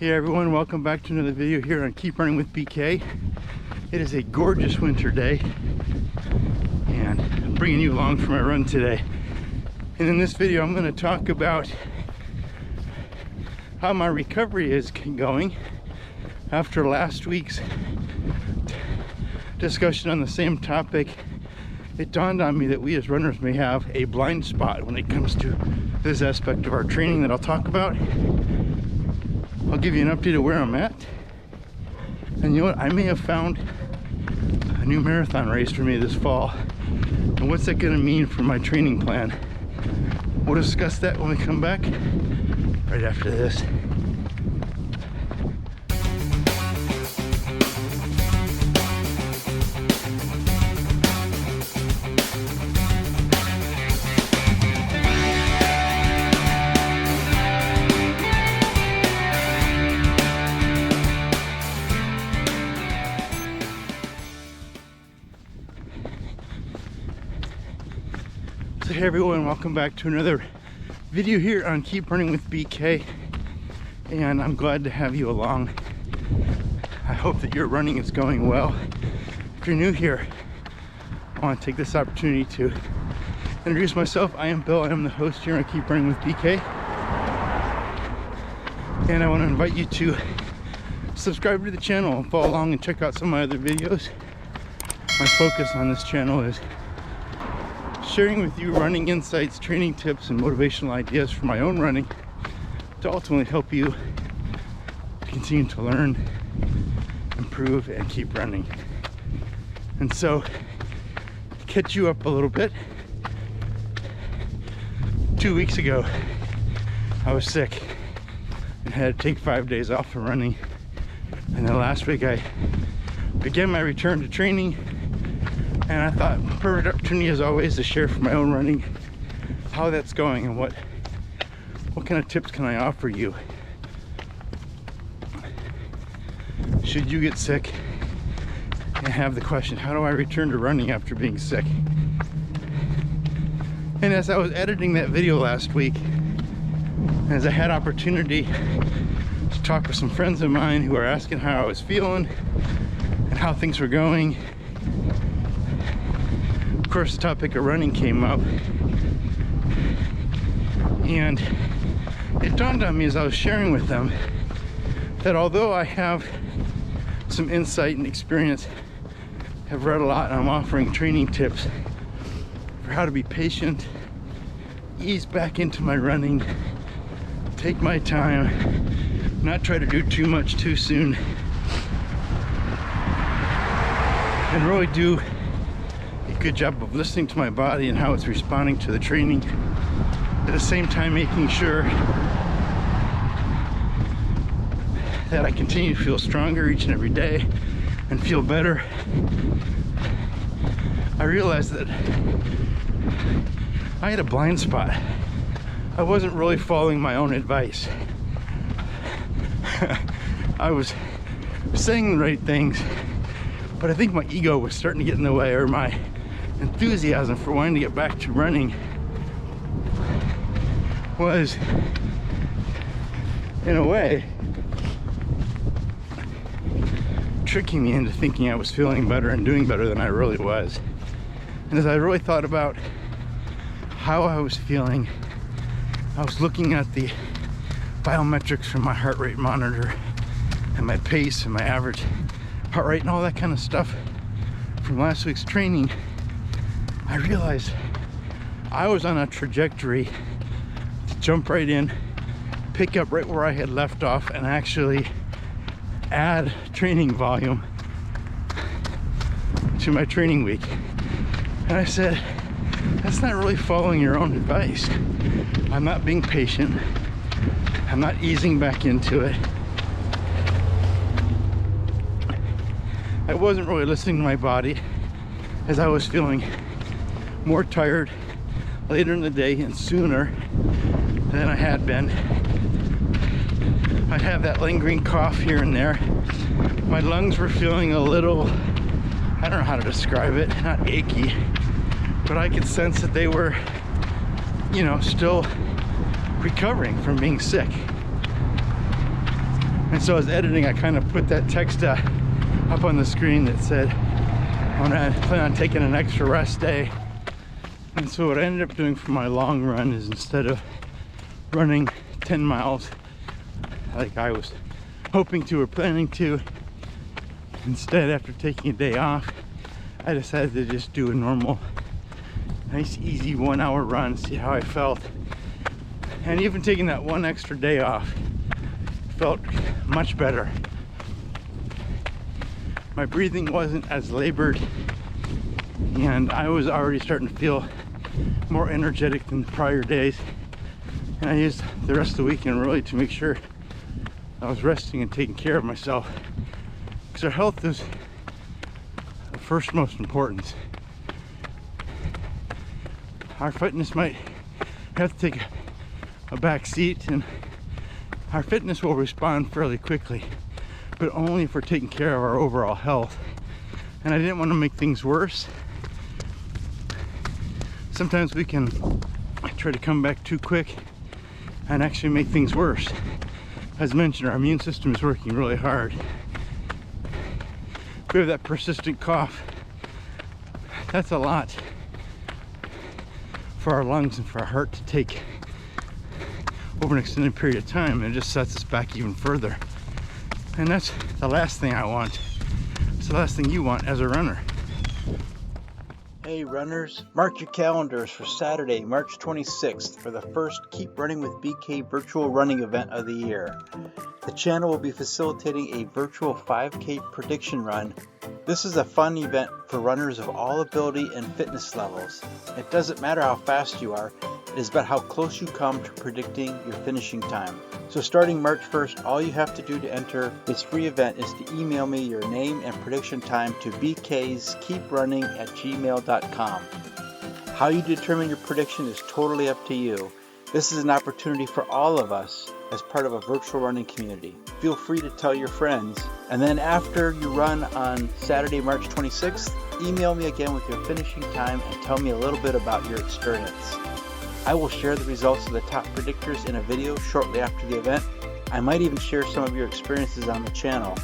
Hey everyone, welcome back to another video here on Keep Running with BK. It is a gorgeous winter day and I'm bringing you along for my run today. And in this video I'm going to talk about how my recovery is going after last week's discussion on the same topic. It dawned on me that we as runners may have a blind spot when it comes to this aspect of our training that I'll talk about. I'll give you an update of where I'm at. And you know what? I may have found a new marathon race for me this fall. And what's that going to mean for my training plan? We'll discuss that when we come back right after this. Hey everyone, welcome back to another video here on Keep Running with BK, and I'm glad to have you along. I hope that your running is going well. If you're new here, I want to take this opportunity to introduce myself. I am Bill. I am the host here on Keep Running with BK, and I want to invite you to subscribe to the channel and follow along and check out some of my other videos. My focus on this channel is sharing with you running insights, training tips, and motivational ideas for my own running to ultimately help you continue to learn, improve, and keep running. And so, to catch you up a little bit, 2 weeks ago, I was sick and had to take 5 days off from running. And then last week, I began my return to training. And I thought, perfect opportunity as always to share for my own running how that's going and what kind of tips can I offer you should you get sick and have the question, how do I return to running after being sick? And as I was editing that video last week, as I had opportunity to talk with some friends of mine who were asking how I was feeling and how things were going, of course the topic of running came up, and it dawned on me as I was sharing with them that although I have some insight and experience, have read a lot, and I'm offering training tips for how to be patient, ease back into my running, take my time, not try to do too much too soon, and really do good job of listening to my body and how it's responding to the training, at the same time making sure that I continue to feel stronger each and every day and feel better. I realized that I had a blind spot. I wasn't really following my own advice. I was saying the right things, but I think my ego was starting to get in the way, or my enthusiasm for wanting to get back to running was, in a way, tricking me into thinking I was feeling better and doing better than I really was. And as I really thought about how I was feeling, I was looking at the biometrics from my heart rate monitor and my pace and my average heart rate and all that kind of stuff from last week's training. I realized I was on a trajectory to jump right in, pick up right where I had left off, and actually add training volume to my training week. And I said, that's not really following your own advice. I'm not being patient. I'm not easing back into it. I wasn't really listening to my body as I was feeling more tired later in the day and sooner than I had been. I'd have that lingering cough here and there. My lungs were feeling a little, I don't know how to describe it, not achy, but I could sense that they were, you know, still recovering from being sick. And so as editing, I kind of put that text up on the screen that said I plan on taking an extra rest day. And so what I ended up doing for my long run is, instead of running 10 miles like I was hoping to or planning to, instead, after taking a day off, I decided to just do a normal, nice, easy 1 hour run, see how I felt. And even taking that one extra day off felt much better. My breathing wasn't as labored, and I was already starting to feel more energetic than the prior days. And I used the rest of the weekend really to make sure I was resting and taking care of myself, because our health is of first most importance. Our fitness might have to take a back seat, and our fitness will respond fairly quickly, but only if we're taking care of our overall health. And I didn't want to make things worse. Sometimes we can try to come back too quick and actually make things worse. As mentioned, our immune system is working really hard. We have that persistent cough. That's a lot for our lungs and for our heart to take over an extended period of time, and it just sets us back even further. And that's the last thing I want. It's the last thing you want as a runner. Hey runners, mark your calendars for Saturday, March 26th for the first Keep Running with BK virtual running event of the year. The channel will be facilitating a virtual 5K prediction run. This is a fun event for runners of all ability and fitness levels. It doesn't matter how fast you are, it is about how close you come to predicting your finishing time. So starting March 1st, all you have to do to enter this free event is to email me your name and prediction time to bkskeeprunning@gmail.com. How you determine your prediction is totally up to you. This is an opportunity for all of us as part of a virtual running community. Feel free to tell your friends. And then after you run on Saturday, March 26th, email me again with your finishing time and tell me a little bit about your experience. I will share the results of the top predictors in a video shortly after the event. I might even share some of your experiences on the channel,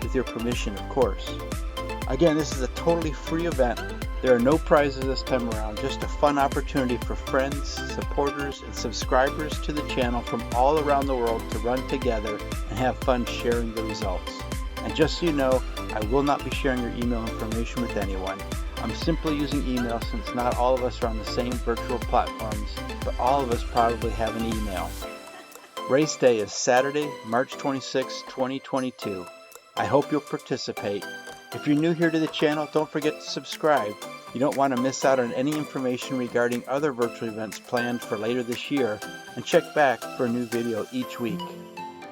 with your permission, of course. Again, this is a totally free event. There are no prizes this time around, just a fun opportunity for friends, supporters, and subscribers to the channel from all around the world to run together and have fun sharing the results. And just so you know, I will not be sharing your email information with anyone. I'm simply using email since not all of us are on the same virtual platforms, but all of us probably have an email. Race day is Saturday, March 26, 2022. I hope you'll participate. If you're new here to the channel, don't forget to subscribe. You don't want to miss out on any information regarding other virtual events planned for later this year, and check back for a new video each week.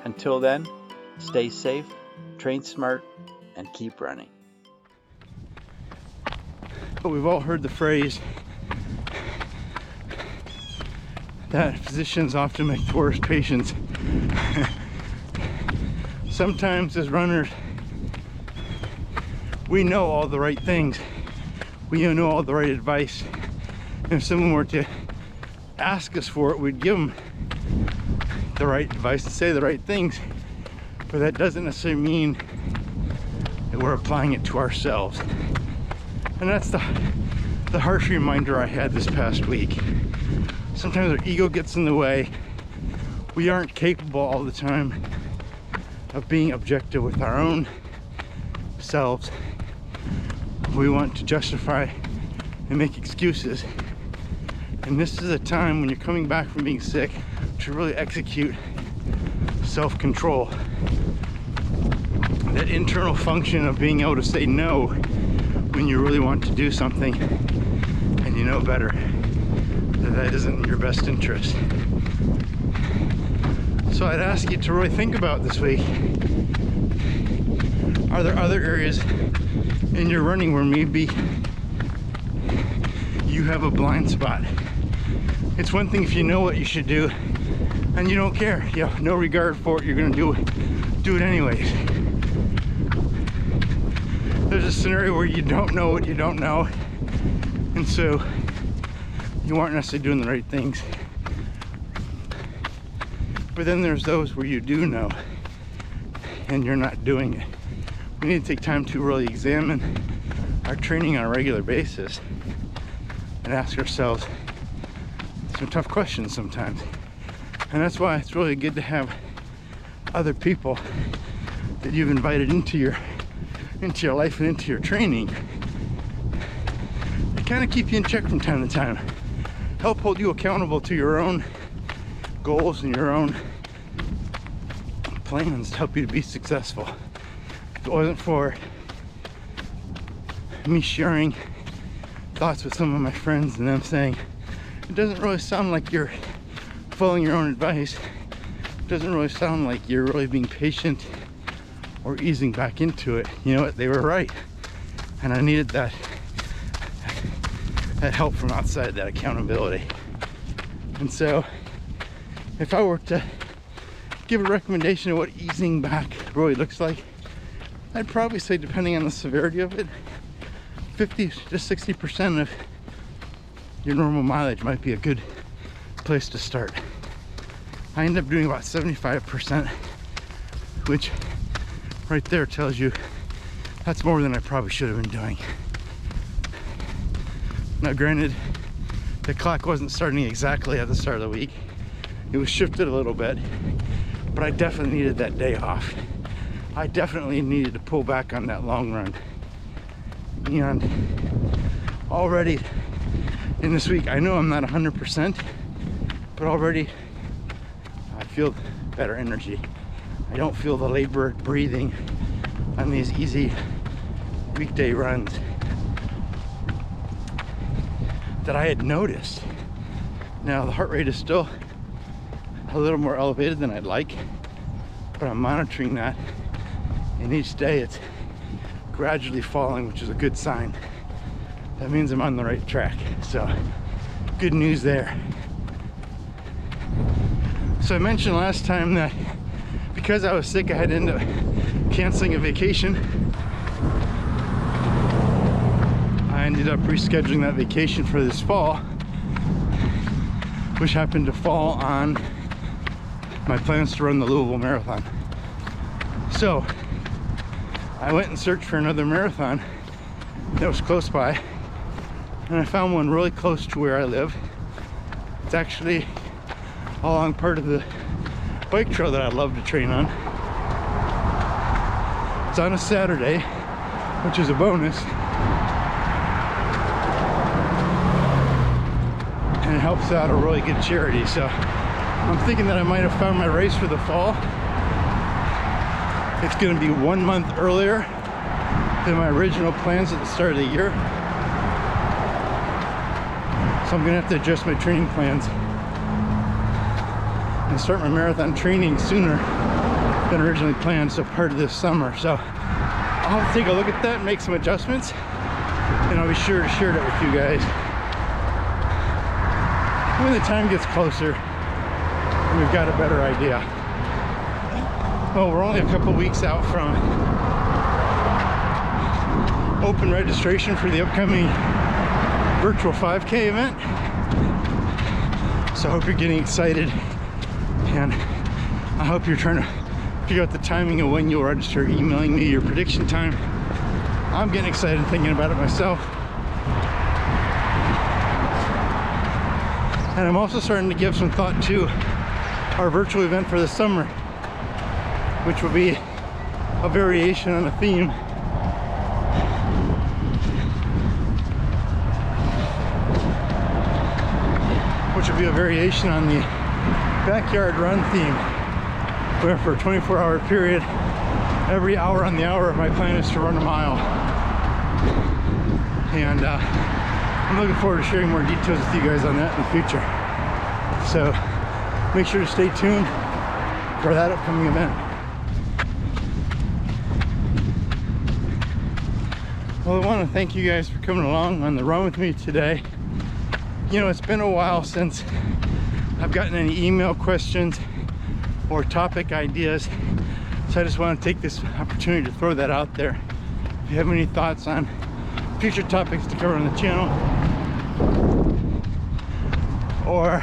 Until then, stay safe, train smart, and keep running. But we've all heard the phrase that physicians often make the worst patients. Sometimes as runners, we know all the right things. We know all the right advice. And if someone were to ask us for it, we'd give them the right advice and say the right things. But that doesn't necessarily mean that we're applying it to ourselves. And that's the harsh reminder I had this past week. Sometimes our ego gets in the way. We aren't capable all the time of being objective with our own selves. We want to justify and make excuses. And this is a time when you're coming back from being sick to really execute self-control. That internal function of being able to say no when you really want to do something and you know better that isn't in your best interest. So I'd ask you to really think about this week. Are there other areas in your running where maybe you have a blind spot? It's one thing if you know what you should do and you don't care, you have no regard for it, you're gonna do it anyways. There's a scenario where you don't know what you don't know, and so you aren't necessarily doing the right things. But then there's those where you do know, and you're not doing it. We need to take time to really examine our training on a regular basis and ask ourselves some tough questions sometimes. And that's why it's really good to have other people that you've invited into your life and into your training. They kind of keep you in check from time to time, help hold you accountable to your own goals and your own plans to help you to be successful. If it wasn't for me sharing thoughts with some of my friends and them saying, it doesn't really sound like you're following your own advice, it doesn't really sound like you're really being patient or easing back into it. You know what, they were right, and I needed that help from outside, that accountability. And so if I were to give a recommendation of what easing back really looks like, I'd probably say, depending on the severity of it, 50 to 60% of your normal mileage might be a good place to start. I end up doing about 75%, which right there tells you that's more than I probably should have been doing. Now granted, the clock wasn't starting exactly at the start of the week. It was shifted a little bit, but I definitely needed that day off. I definitely needed to pull back on that long run. And already in this week, I know I'm not 100%, but already I feel better energy. I don't feel the labored breathing on these easy weekday runs that I had noticed. Now the heart rate is still a little more elevated than I'd like, but I'm monitoring that, and each day it's gradually falling, which is a good sign. That means I'm on the right track. So good news there. So I mentioned last time that because I was sick, I had to end up canceling a vacation. I ended up rescheduling that vacation for this fall, which happened to fall on my plans to run the Louisville Marathon. So I went and searched for another marathon that was close by, and I found one really close to where I live. It's actually along part of the bike trail that I love to train on. It's on a Saturday, which is a bonus, and it helps out a really good charity. So I'm thinking that I might have found my race for the fall. It's going to be 1 month earlier than my original plans at the start of the year, so I'm going to have to adjust my training plans and start my marathon training sooner than originally planned, so part of this summer. So I'll have to take a look at that and make some adjustments, and I'll be sure to share that with you guys when the time gets closer and we've got a better idea. Well, we're only a couple weeks out from open registration for the upcoming virtual 5K event, so I hope you're getting excited, and I hope you're trying to figure out the timing of when you'll register, emailing me your prediction time. I'm getting excited thinking about it myself, and I'm also starting to give some thought to our virtual event for the summer, which will be a variation on a theme on the backyard run theme, where for a 24-hour period, every hour on the hour, my plan is to run a mile. And I'm looking forward to sharing more details with you guys on that in the future. So make sure to stay tuned for that upcoming event. Well, I want to thank you guys for coming along on the run with me today. You know, it's been a while since I've gotten any email questions or topic ideas, so I just want to take this opportunity to throw that out there. If you have any thoughts on future topics to cover on the channel, or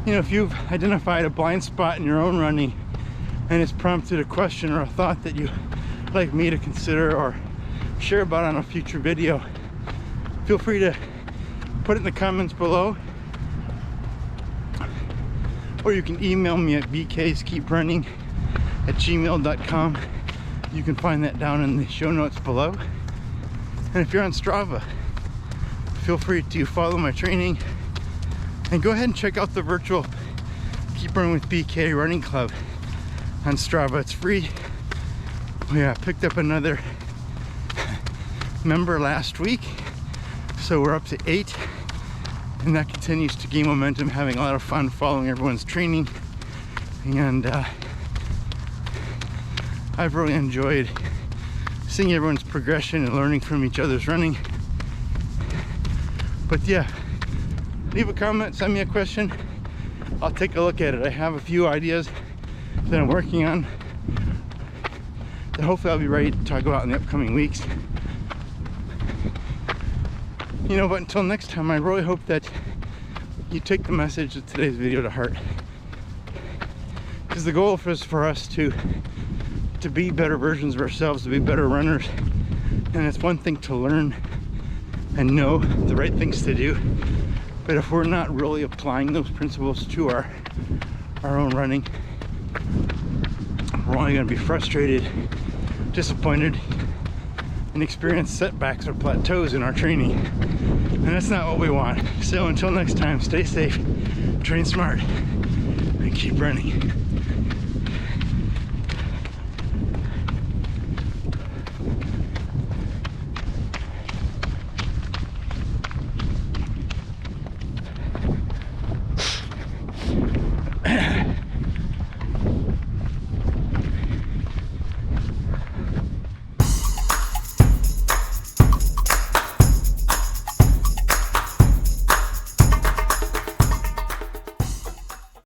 you know, if you've identified a blind spot in your own running and it's prompted a question or a thought that you'd like me to consider or share about on a future video, feel free to put it in the comments below, or you can email me at bkskeeprunning@gmail.com. You can find that down in the show notes below. And if you're on Strava, feel free to follow my training and go ahead and check out the virtual Keep Running with BK running club on Strava. It's free. We picked up another member last week, so we're up to 8, and that continues to gain momentum, having a lot of fun following everyone's training. And I've really enjoyed seeing everyone's progression and learning from each other's running. But yeah, leave a comment, send me a question, I'll take a look at it. I have a few ideas that I'm working on that hopefully I'll be ready to talk about in the upcoming weeks. You know, but until next time, I really hope that you take the message of today's video to heart, because the goal is for us to be better versions of ourselves, to be better runners. And it's one thing to learn and know the right things to do, but if we're not really applying those principles to our own running, we're only going to be frustrated, disappointed, and experience setbacks or plateaus in our training, and that's not what we want. So until next time, stay safe, train smart, and keep running.